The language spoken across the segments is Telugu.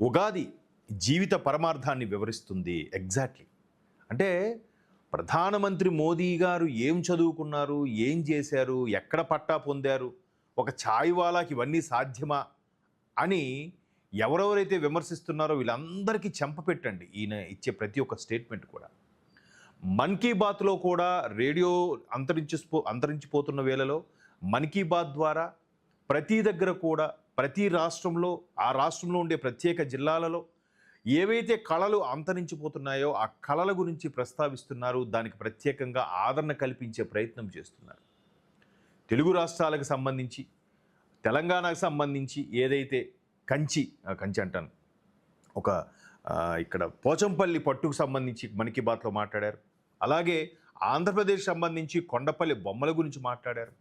ఉగాది జీవిత పరమార్థాన్ని వివరిస్తుంది. ఎగ్జాక్ట్లీ. అంటే ప్రధానమంత్రి మోదీ గారు ఏం చదువుకున్నారు, ఏం చేశారు, ఎక్కడ పట్టా పొందారు, ఒక ఛాయ్ వాలాకి ఇవన్నీ సాధ్యమా అని ఎవరెవరైతే విమర్శిస్తున్నారో వీళ్ళందరికీ చెంపపెట్టండి ఈయన ఇచ్చే ప్రతి ఒక్క స్టేట్మెంట్ కూడా. మన్ కీ బాత్లో కూడా రేడియో అంతరించిపోతున్న వేళలో మన్ కీ బాత్ ద్వారా ప్రతి దగ్గర కూడా ప్రతి రాష్ట్రంలో ఆ రాష్ట్రంలో ఉండే ప్రత్యేక జిల్లాలలో ఏవైతే కళలు అంతరించిపోతున్నాయో ఆ కళల గురించి ప్రస్తావిస్తున్నారు. దానికి ప్రత్యేకంగా ఆదరణ కల్పించే ప్రయత్నం చేస్తున్నారు. తెలుగు రాష్ట్రాలకు సంబంధించి తెలంగాణకు సంబంధించి ఏదైతే కంచి అంటాను ఒక ఇక్కడ పోచంపల్లి పట్టుకు సంబంధించి మన్ కీ బాత్లో మాట్లాడారు. అలాగే ఆంధ్రప్రదేశ్ సంబంధించి కొండపల్లి బొమ్మల గురించి మాట్లాడారు.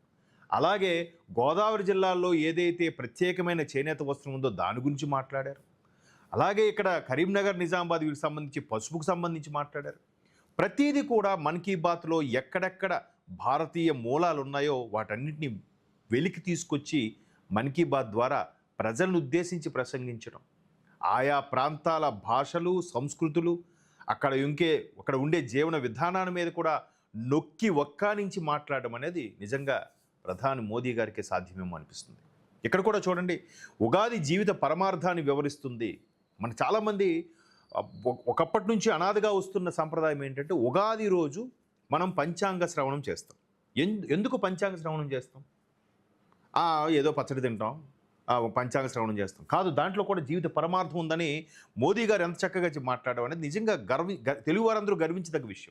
అలాగే గోదావరి జిల్లాల్లో ఏదైతే ప్రత్యేకమైన చేనేత వస్త్రం ఉందో దాని గురించి మాట్లాడారు. అలాగే ఇక్కడ కరీంనగర్ నిజామాబాద్ వీటికి సంబంధించి పసుపుకు సంబంధించి మాట్లాడారు. ప్రతిదీ కూడా మన్ కీ బాత్లో ఎక్కడెక్కడ భారతీయ మూలాలు ఉన్నాయో వాటన్నిటిని వెలికి తీసుకొచ్చి మన్ కీ బాత్ ద్వారా ప్రజలను ఉద్దేశించి ప్రసంగించడం, ఆయా ప్రాంతాల భాషలు సంస్కృతులు అక్కడ ఉండే జీవన విధానాల మీద కూడా నొక్కి ఒక్కానించి మాట్లాడడం అనేది నిజంగా ప్రధాని మోదీ గారికి సాధ్యమేమో అనిపిస్తుంది. ఇక్కడ కూడా చూడండి, ఉగాది జీవిత పరమార్థాన్ని వివరిస్తుంది. మన చాలామంది ఒకప్పటి నుంచి అనాదిగా వస్తున్న సంప్రదాయం ఏంటంటే ఉగాది రోజు మనం పంచాంగ శ్రవణం చేస్తాం. ఎందుకు పంచాంగ శ్రవణం చేస్తాం? ఏదో పచ్చడి తింటాం, పంచాంగ శ్రవణం చేస్తాం కాదు. దాంట్లో కూడా జీవిత పరమార్థం ఉందని మోదీ గారు ఎంత చక్కగా మాట్లాడడం అనేది నిజంగా తెలుగు వారందరూ గర్వించదగ్గ విషయం.